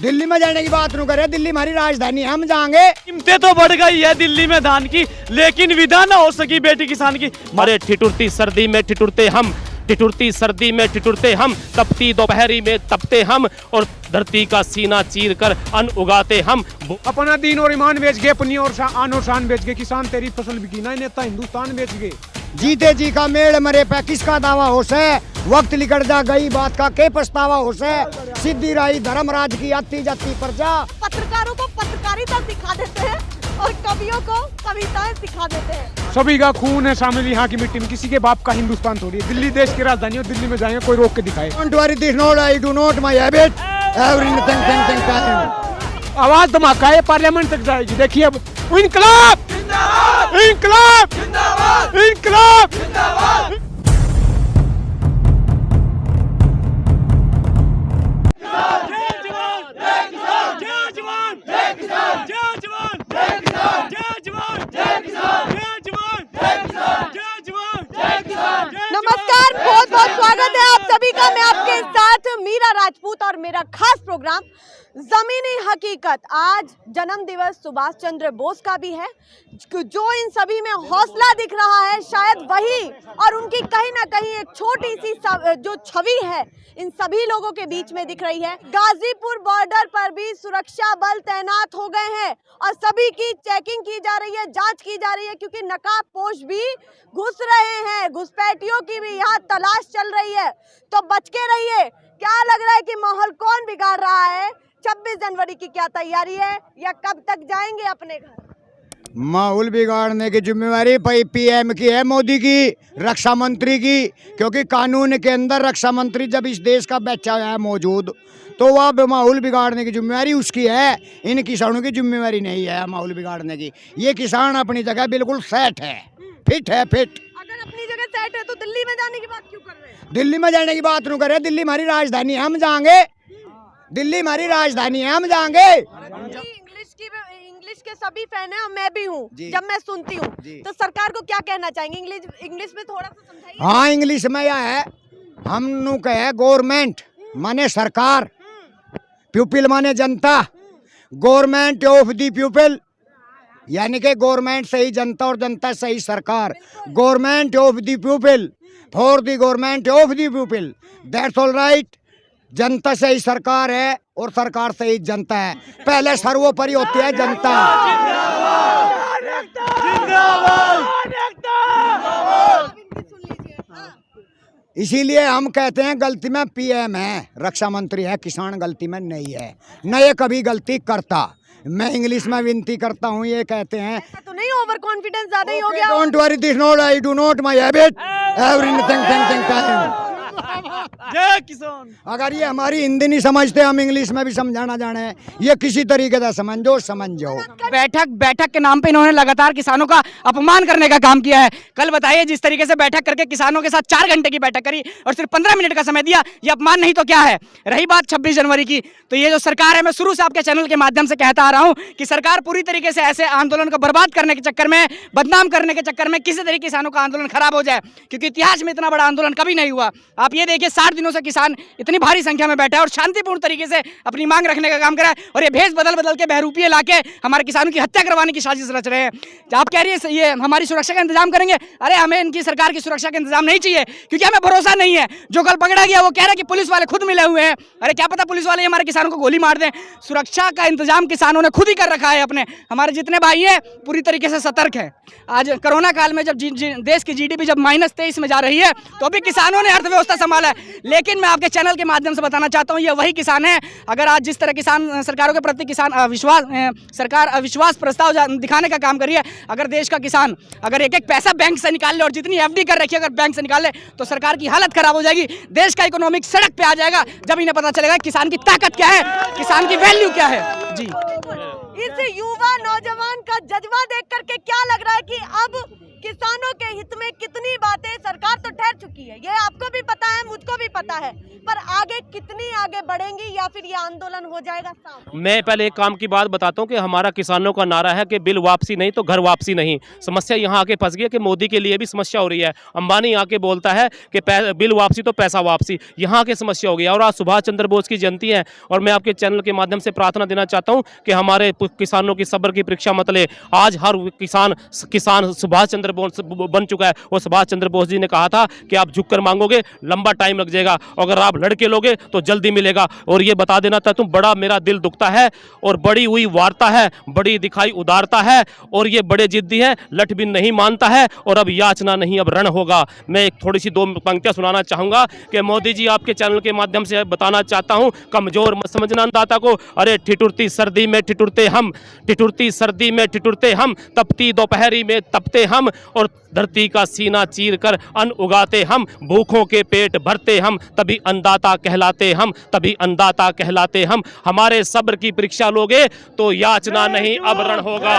दिल्ली में जाने की बात न करे, दिल्ली हमारी राजधानी, हम जाएंगे। कीमतें तो बढ़ गई है दिल्ली में धान की, लेकिन विदा ना हो सकी बेटी किसान की। अरे ठिठुरती सर्दी में ठिठुरते हम, ठिठुरती सर्दी में ठिठुरते हम, तपती दोपहरी में तपते हम, और धरती का सीना चीर कर अन्न उगाते हम। अपना दीन और ईमान बेच गए, अपनी और आन और शान बेच गए। किसान तेरी फसल बिकी ना, नेता हिंदुस्तान बेच गए। जीते जी का मेड़ मरे पे किसका दावा हो से, वक्त लिकड़ जा गई बात का के पछतावा हो से, सिद्धि राई धर्मराज की आती जाती प्रजा। पत्रकारों को पत्रकारिता सिखा देते हैं और कवियों को कविताएं सिखा देते हैं। सभी का खून है शामिल यहाँ की मिट्टी में, किसी के बाप का हिंदुस्तान थोड़ी है। दिल्ली देश की राजधानी और दिल्ली में जाएंगे, कोई रोक के दिखाए। Don't worry, this note, I do not my habit, everything time। आवाज धमाका है, पार्लियामेंट तक जाएगी। देखिए अब इनकलाब इनकलाब इनकलाब। नमस्कार, बहुत बहुत स्वागत है आप सभी का। मैं आपके साथ मीरा राजपूत और मेरा खास प्रोग्राम जमीनी हकीकत। आज जन्म दिवस सुभाष चंद्र बोस का भी है। जो इन सभी में हौसला दिख रहा है, शायद वही और उनकी कहीं ना कहीं एक छोटी सी जो छवि है इन सभी लोगों के बीच में दिख रही है। गाजीपुर बॉर्डर पर भी सुरक्षा बल तैनात हो गए हैं और सभी की चेकिंग की जा रही है, जांच की जा रही है, क्योंकि नकाबपोश भी घुस रहे हैं, घुसपैठियों की भी यहाँ तलाश चल रही है। तो बच के रहिए। क्या लग रहा है कि माहौल कौन बिगाड़ रहा है? 26 जनवरी की क्या तैयारी है या कब तक जाएंगे अपने घर? माहौल बिगाड़ने की जिम्मेवारी पीएम की है, मोदी की, रक्षा मंत्री की। क्योंकि कानून के अंदर रक्षा मंत्री जब इस देश का बच्चा है मौजूद, तो वह माहौल बिगाड़ने की जिम्मेवारी उसकी है। इन किसानों की जिम्मेवारी नहीं है माहौल बिगाड़ने की। ये किसान अपनी जगह बिल्कुल सेट है, फिट है, फिट। अगर अपनी जगह सेट है तो दिल्ली में जाने की बात क्यों कर रहे हैं? दिल्ली में जाने की बात न करे, दिल्ली हमारी राजधानी, हम जाएंगे। दिल्ली हमारी राजधानी है, हम जाएंगे। इंग्लिश के सभी फैन हैं और मैं भी हूँ। जब मैं सुनती हूँ तो सरकार को क्या कहना चाहेंगे? इंग्लिश में थोड़ा सा समझाइए। हाँ, इंग्लिश में यह है, हम नु कहे गवर्नमेंट माने सरकार, पीपल माने जनता, गवर्नमेंट ऑफ द पीपल, यानी कि गवर्नमेंट सही जनता और जनता सही सरकार। Government of the people for the government of the people, that's all right. जनता से ही सरकार है और सरकार से ही जनता है। पहले सर्वोपरि होती है जनता। इसीलिए हम कहते हैं गलती में पीएम है, रक्षा मंत्री है, किसान गलती में नहीं है, न ये कभी गलती करता। मैं इंग्लिश में विनती करता हूँ, ये कहते हैं तो नहीं ओवर कॉन्फिडेंस ज्यादा ही हो गया? Don't worry, this note I do not my habit, everything time. जय किसान। अगर ये हमारी हिंदी नहीं समझते, हम इंग्लिश में भी समझाना जाने, ये किसी तरीके से समझो। बैठक के नाम पे इन्होंने लगातार किसानों का अपमान करने का काम किया है। कल बताइए, जिस तरीके से बैठक करके किसानों के साथ 4 घंटे की बैठक करी और सिर्फ 15 मिनट का समय दिया, ये अपमान नहीं तो क्या है? रही बात 26 जनवरी की, तो ये जो सरकार है, मैं शुरू से आपके चैनल के माध्यम से कहता आ रहा हूँ कि सरकार पूरी तरीके से ऐसे आंदोलन को बर्बाद करने के चक्कर में, बदनाम करने के चक्कर में किसी तरीके किसानों का आंदोलन खराब हो जाए, क्योंकि इतिहास में इतना बड़ा आंदोलन कभी नहीं हुआ। आप ये देखिए, 60 दिनों से किसान इतनी भारी संख्या में बैठा है और शांतिपूर्ण तरीके से अपनी मांग रखने का काम करा है, और ये भेष बदल के बहरूपिये लाके हमारे किसानों की हत्या करवाने की साजिश रच रहे हैं। आप कह रही है ये हमारी सुरक्षा का इंतजाम करेंगे। अरे हमें इनकी सरकार की सुरक्षा का इंतजाम नहीं चाहिए, क्योंकि हमें भरोसा नहीं है। जो कल पकड़ा गया वो कह रहा है कि पुलिस वाले खुद मिले हुए हैं। अरे क्या पता पुलिस वाले हमारे किसानों को गोली मार दें। सुरक्षा का इंतजाम किसानों ने खुद ही कर रखा है अपने। हमारे जितने भाई हैं पूरी तरीके से सतर्क हैं। आज कोरोना काल में जब देश की जीडीपी जब -23 में जा रही है, तो अभी किसानों ने अर्थव्यवस्था संभाला है। लेकिन मैं आपके चैनल के माध्यम से बताना चाहता हूं, ये वही किसान है। अगर आज जिस तरह किसान सरकारों के प्रति सरकार अविश्वास प्रस्ताव दिखाने का काम कर रही है, अगर देश का किसान अगर एक पैसा बैंक से निकाल ले और जितनी एफडी कर रखी है अगर बैंक से निकाल ले, तो सरकार की हालत खराब हो जाएगी। देश का इकोनॉमिक सड़क पे आ जाएगा। जब इन्हें पता चलेगा किसान की ताकत क्या है, किसान की वैल्यू क्या है। जी, इस युवा नौजवान का जज्बा देख करके क्या लग रहा है कि अब किसानों के हित में कितनी बातें सरकार तो ठहर चुकी है, ये आपको भी पता है, मुझको भी पता है, पर आगे कितनी आगे बढ़ेंगी या फिर ये आंदोलन हो जाएगा साफ? मैं पहले एक काम की बात बताता हूँ कि हमारा किसानों का नारा है कि बिल वापसी नहीं तो घर वापसी नहीं। समस्या यहाँ आके फंस गई है कि मोदी के लिए भी समस्या हो रही है। अंबानी आके बोलता है कि बिल वापसी तो पैसा वापसी, यहाँ की समस्या हो गई। और आज सुभाष चंद्र बोस की जयंती है और मैं आपके चैनल के माध्यम से प्रार्थना देना चाहता हूँ कि हमारे किसानों की सब्र की परीक्षा मत ले। आज हर किसान सुभाष चंद्र बोस बन चुका है। वो सुभाष चंद्र बोस जी ने कहा था कि आप झुककर मांगोगे लंबा टाइम लग जाएगा, अगर आप लड़के लोगे तो जल्दी मिलेगा। और ये बता देना था तुम, बड़ा मेरा दिल दुखता है और बड़ी हुई वार्ता है, बड़ी दिखाई उदारता है और ये बड़े जिद्दी हैं, लठ भी नहीं मानता है और अब याचना नहीं अब रण होगा। मैं एक थोड़ी सी 2 पंक्तियां सुनाना चाहूंगा कि मोदी जी आपके चैनल के माध्यम से बताना चाहता हूं, कमजोर मत समझना अन्नदाता को। अरे ठिठुरती सर्दी में ठिठुरते हम, ठिठुरती सर्दी में ठिठुरते हम, तपती दोपहरी में तपते हम और धरती का सीना चीर कर अन्न उगाते हम, भूखों के पेट भरते हम, तभी अन्नदाता कहलाते हम, तभी अन्नदाता कहलाते हम। हमारे सब्र की परीक्षा लोगे तो याचना नहीं अब रण होगा,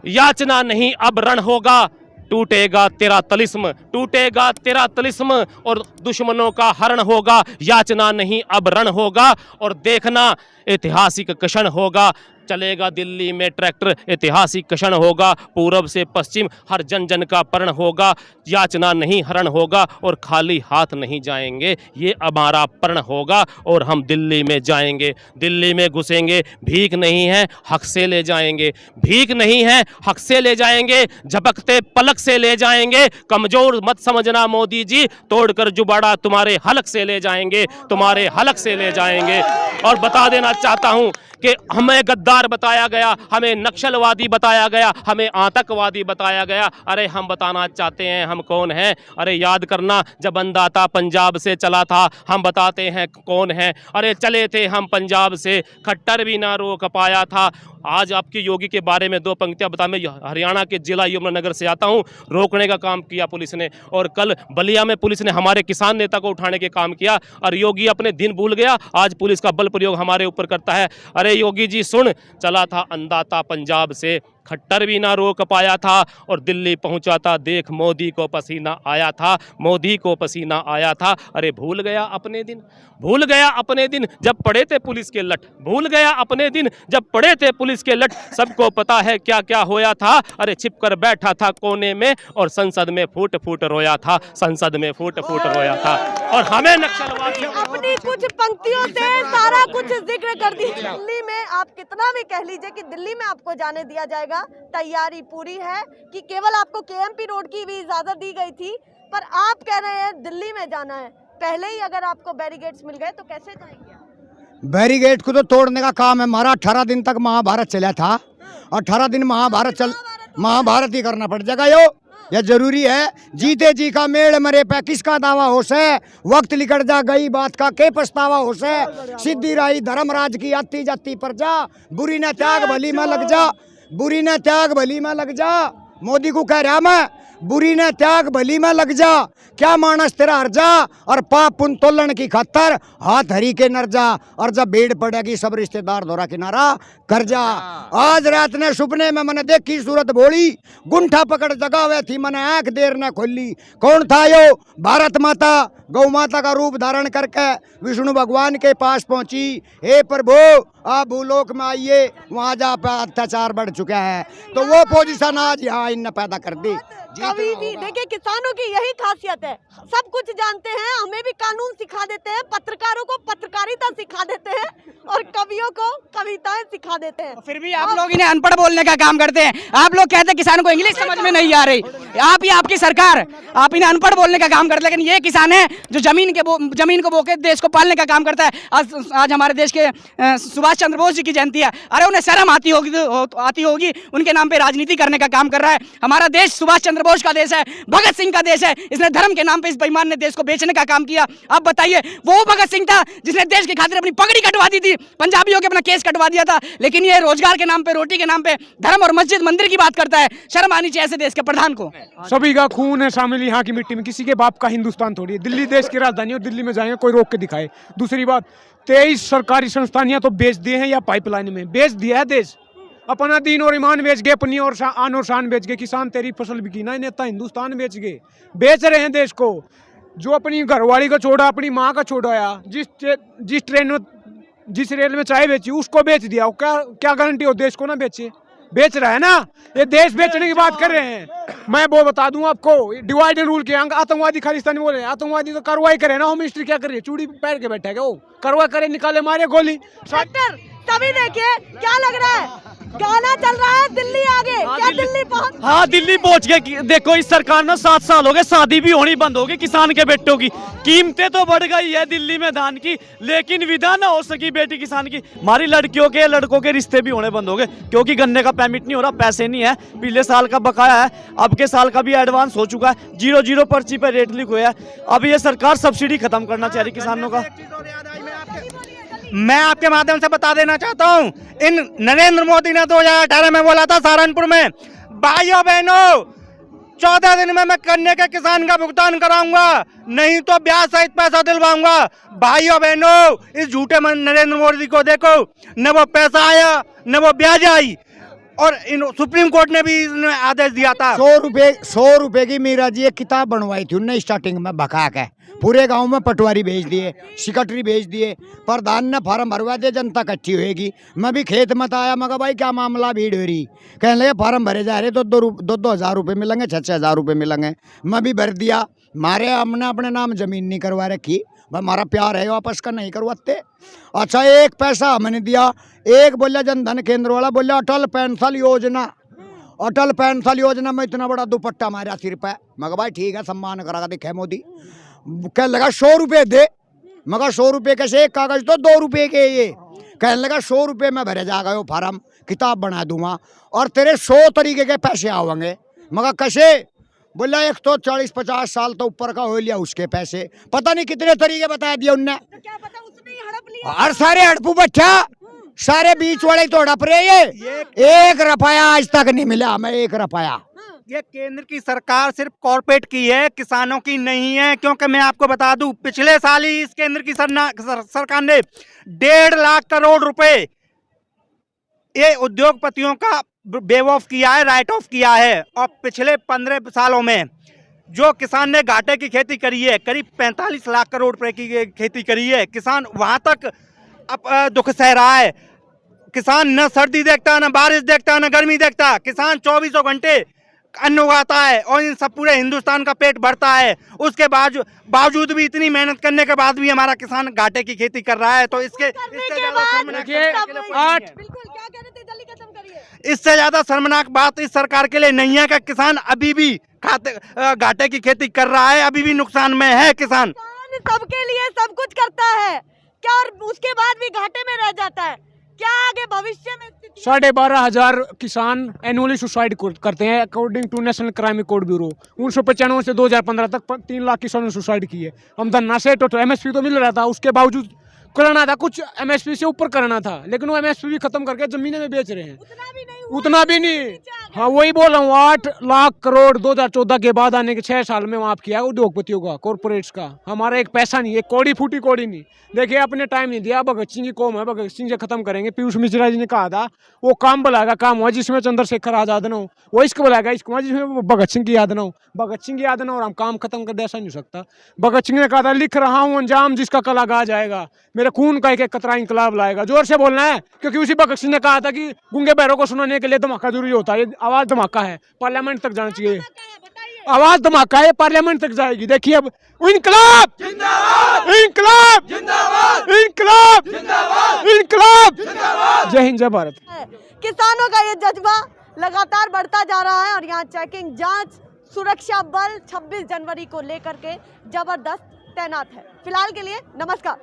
याचना नहीं अब रण होगा। टूटेगा तेरा तिलिस्म, टूटेगा तेरा तिलिस्म और दुश्मनों का हरण होगा। याचना नहीं अब रण होगा और देखना ऐतिहासिक क्षण होगा। चलेगा दिल्ली में ट्रैक्टर, ऐतिहासिक क्षण होगा। पूरब से पश्चिम हर जन जन का परण होगा। याचना नहीं हरण होगा और खाली हाथ नहीं जाएंगे, ये हमारा परण होगा और हम दिल्ली में जाएंगे, दिल्ली में घुसेंगे। भीख नहीं है हक से ले जाएंगे, भीख नहीं है हक से ले जाएंगे, झपकते पलक से ले जाएंगे। कमजोर मत समझना मोदी जी, तोड़कर जुबाड़ा तुम्हारे हलक से ले जाएंगे, तुम्हारे हलक से ले जाएंगे। और बता देना चाहता हूं कि हमें गद्दार बताया गया, हमें नक्सलवादी बताया गया, हमें आतंकवादी बताया गया। अरे हम बताना चाहते हैं हम कौन हैं। अरे याद करना जब अन्नदाता पंजाब से चला था, हम बताते हैं कौन हैं। अरे चले थे हम पंजाब से, खट्टर भी ना रोक पाया था। आज आपकी योगी के बारे में 2 पंक्तियां बता। मैं हरियाणा के जिला यमुनानगर से आता हूं, रोकने का काम किया पुलिस ने और कल बलिया में पुलिस ने हमारे किसान नेता को उठाने के काम किया और योगी अपने दिन भूल गया, आज पुलिस का बल प्रयोग हमारे ऊपर करता है। अरे योगी जी सुन, चला था अन्नदाता पंजाब से, खट्टर भी ना रोक पाया था और दिल्ली पहुंचा था, देख मोदी को पसीना आया था, मोदी को पसीना आया था। अरे भूल गया अपने दिन, भूल गया अपने दिन जब पड़े थे पुलिस के लठ, भूल गया अपने दिन जब पड़े थे पुलिस के लठ। सबको पता है क्या क्या होया था। अरे छिपकर बैठा था कोने में और संसद में फूट फूट रोया था, संसद में फूट फूट रोया था। और हमें नक्सलवादी अपनी कुछ पंक्तियों से सारा कुछ जिक्र कर दिया। दिल्ली में आप कितना भी कह लीजिए कि दिल्ली में आपको जाने दिया जाएगा, तैयारी पूरी है कि केवल आपको केएमपी रोड की भी इजाजत दी गई थी, पर आप कह रहे हैं दिल्ली में जाना है। पहले ही अगर आपको बैरिकेड्स मिल गए तो कैसे जाएंगे आप? बैरिकेड को तो तोड़ने का काम है हमारा। 18 दिन तक महाभारत चला था, 18 दिन महाभारत ही करना पड़ जाएगा। यह जरूरी है। जीते जी का मेल मरे पे किसका दावा हो से, वक्त लिकट जा गई बात का के पछतावा हो से। सिद्धि राई धर्मराज की आती जाती पर जा, बुरी न त्याग भली में लग जा, बुरी न त्याग भली में लग जा। मोदी को कह रहा मैं, बुरी न त्याग भली में लग जा, क्या मानस तेरा हर जा और पाप पुन तोलन की खातर हाथ हरी के नर जा। और जब भीड़ पड़ेगी सब रिश्तेदार धोरा किनारा कर जा। आज रात ने सपने में मैंने देखी सूरत भोली, गुंठा पकड़ जगावे थी मैंने आंख देर न खोली। कौन था यो? भारत माता गौ माता का रूप धारण करके विष्णु भगवान के पास पहुंची। हे प्रभु आप भूलोक में आइए, वहाँ जा पे अत्याचार बढ़ चुका है। तो वो पोजीशन आज यहाँ इनने पैदा कर दी। कभी भी देखिए किसानों की यही खासियत है, सब कुछ जानते हैं, हमें भी कानून सिखा देते हैं, पत्रकारों को पत्रकारिता सिखा देते हैं और कवियों को कविताएं सिखा देते हैं। फिर भी आप लोग इन्हें अनपढ़ बोलने का काम करते हैं। आप लोग कहते हैं किसानों को इंग्लिश समझ में नहीं आ रही, आप या आपकी सरकार, आप इन्हें अनपढ़ बोलने का काम करते हैं। लेकिन ये किसान है जो जमीन को बोके देश को पालने का काम करता है। आज हमारे देश के सुभाष चंद्र बोस जी की जयंती है। अरे उन्हें शर्म आती होगी, उनके नाम पे राजनीति करने का काम कर रहा है। हमारा देश सुभाष चंद्र बोस का देश है, भगत सिंह का देश है। इसने धर्म के नाम पे इस बेईमान ने देश को बेचने का काम किया। अब बताइए, वो भगत सिंह था जिसने देश की खातिर अपनी पगड़ी कटवा दी थी, पंजाबियों के अपना केस कटवा दिया था। लेकिन ये रोजगार के नाम पे, रोटी के नाम पे धर्म और मस्जिद मंदिर की बात करता है। शर्म आनी चाहिए ऐसे देश के प्रधान को। सभी का खून है शामिल यहाँ की मिट्टी में, किसी के बाप का हिंदुस्तान थोड़ी है। दिल्ली देश की राजधानी और दिल्ली में जाएंगे कोई रोक के दिखाए। दूसरी बात, 23 सरकारी संस्थान या तो बेच दिए हैं या पाइपलाइन में बेच दिया है देश। अपना दीन और ईमान बेच गए, अपनी और आन और शान बेच गए। किसान तेरी फसल भी की ना, नेता हिंदुस्तान बेच गए, बेच रहे हैं देश को। जो अपनी घरवाली का छोड़ा, अपनी माँ का छोड़ाया, जिस ट्रेन में, जिस रेल में चाय बेची उसको बेच दिया। क्या गारंटी हो देश को ना बेचे? बेच रहा है ना, ये देश बेचने की बात कर रहे हैं। मैं वो बता दूं आपको, डिवाइड एंड रूल के अंग आतंकवादी खालिस्तानी बोल रहे हैं। आतंकवादी तो कार्रवाई करे ना, होम मिनिस्ट्री क्या कर रही है? चूड़ी पैर के बैठा है क्या वो? कार्रवाई करे, निकाले, मारे गोली। डॉक्टर तभी देखिए क्या लग रहा है, गाना चल रहा है दिल्ली आगे, क्या दिल्ली पहुंच? हाँ दिल्ली पहुंच गए। देखो इस सरकार ने 7 साल हो गए, शादी भी होनी बंद हो गई किसान के बेटों की। कीमतें तो बढ़ गई है दिल्ली में धान की, लेकिन विदा ना हो सकी बेटी किसान की। हमारी लड़कियों के लड़कों के रिश्ते भी होने बंद हो गए, क्योंकि गन्ने का पेमेंट नहीं हो रहा, पैसे नहीं है। पिछले साल का बकाया है, अब के साल का भी एडवांस हो चुका है। 0-0 पर्ची पर रेट लिख हुआ है। अब ये सरकार सब्सिडी खत्म करना चाह रही किसानों का। मैं आपके माध्यम से बता देना चाहता हूं, इन नरेंद्र मोदी ने 2018 में बोला था सहारनपुर में, भाइयों बहनों 14 दिन में मैं गन्ने के किसान का भुगतान कराऊंगा, नहीं तो ब्याज सहित पैसा दिलवाऊंगा। भाइयों बहनों इस झूठे नरेंद्र मोदी को देखो, न वो पैसा आया न वो ब्याज आई। और सुप्रीम कोर्ट ने भी आदेश दिया था। 100 रुपए की मीरा जी एक किताब बनवाई थी उनने स्टार्टिंग में भगा के, पूरे गांव में पटवारी भेज दिए, सेक्रेटरी भेज दिए, प्रधान ने फार्म भरवा दिए, जनता इकट्ठी होएगी। मैं भी खेत में आया, मगर भाई क्या मामला भीड़ हो रही, कहने लगे फार्म भरे जा रहे, 2 हज़ार रुपये मिलेंगे, 6 हज़ार रुपये मिलेंगे। मैं भी भर दिया। मारे हमने अपने नाम जमीन नहीं करवा रखी, भाई हमारा प्यार है वापस का नहीं करवाते। अच्छा 1 पैसा हमने दिया, एक बोला जनधन केंद्र वाला बोला अटल पेंशन योजना, अटल पेंशन योजना में इतना बड़ा दुपट्टा मारा सिर पे। मगर भाई ठीक है सम्मान करा दिखे मोदी, कहने लगा 100 रुपये दे, मगर 100 रुपये कैसे, एक कागज तो 2 रुपये के, ये कहने लगा 100 रुपये में भरे जाएगा वो फार्म, किताब बना दूंगा और तेरे 100 तरीके के पैसे आवेंगे। मगर कैसे, बोला एक तो 40-50 साल तो ऊपर का हो लिया उसके पैसे, पता नहीं कितने तरीके बता दिए उनने। तो क्या पता उसने ही हड़प लिया। और सारे हड़पू बच्चा, सारे बीच वाले तो हड़प रहे। ये 1 रुपया आज तक नहीं मिला हमें, 1 रुपया। ये केंद्र की सरकार सिर्फ कॉर्पोरेट की है, किसानों की नहीं है। क्योंकि मैं आपको बता दूं, पिछले साल ही इस केंद्र की सरकार ने 1.5 लाख करोड़ रुपए ये उद्योगपतियों का वेव ऑफ किया है, राइट ऑफ किया है। और पिछले 15 सालों में जो किसान ने घाटे की खेती करी है, करीब 45 लाख करोड़ रुपए की खेती करी है। किसान वहां तक अब दुख सह रहा है। किसान न सर्दी देखता, न बारिश देखता, न गर्मी देखता, किसान 24 घंटे अन्न उगाता है और इन सब पूरे हिंदुस्तान का पेट भरता है। उसके बावजूद भी, इतनी मेहनत करने के बाद भी हमारा किसान घाटे की खेती कर रहा है। तो इससे ज्यादा शर्मनाक बात इस सरकार के लिए नहीं है कि किसान अभी भी घाटे की खेती कर रहा है, अभी भी नुकसान में है किसान। सबके लिए सब कुछ करता है क्या, और उसके बाद भी घाटे में रह जाता है क्या? आगे भविष्य में 12,500 किसान एनुअली सुसाइड करते हैं according to National Crime Record Bureau. 1995 से 2015 तक 3 लाख किसानों ने सुसाइड की है। हम धरना से तो MSP तो मिल रहा था, उसके बावजूद करना था कुछ, MSP से ऊपर करना था, लेकिन वो MSP भी खत्म करके जमीनें में बेच रहे हैं। उतना भी नहीं। हाँ वही बोल रहा हूँ, 8 लाख करोड़ 2014 के बाद आने के 6 साल में माफ किया उद्योगपतियों का, कॉर्पोरेट्स का। हमारा एक पैसा नहीं, एक कौड़ी फूटी कौड़ी नहीं। देखिए अपने टाइम नहीं दिया, भगत सिंह की कौम है, भगत सिंह से खत्म करेंगे। पीयूष मिश्रा जी ने कहा था वो काम बुलाएगा, काम हुआ जिसमें चंद्रशेखर आजाद ना हो, वो इसको बुलाएगा, इसको जिसमें भगत सिंह की याद ना हो, भगत सिंह की याद ना हो और हम काम खत्म कर दे, ऐसा नहीं हो सकता। भगत सिंह ने कहा था लिख रहा हूँ अंजाम जिसका कल आ जाएगा, मेरे खून का एक कतरा इंकलाब लाएगा। जोर से बोलना है, क्योंकि उसी भगत सिंह ने कहा था कि गूंगे बहरों को सुनाने के लिए धमाका जरूरी होता है। आवाज धमाका है, पार्लियामेंट तक जाना चाहिए, आवाज धमाका है, पार्लियामेंट तक जाएगी। देखिए अब इनकलाब जिंदाबाद, इनकलाब जिंदाबाद, इनकलाब जिंदाबाद, इनकलाब जिंदाबाद। जय हिंद, जय भारत। किसानों का ये जज्बा लगातार बढ़ता जा रहा है और यहाँ चेकिंग, जांच, सुरक्षा बल 26 जनवरी को लेकर के जबरदस्त तैनात है। फिलहाल के लिए नमस्कार।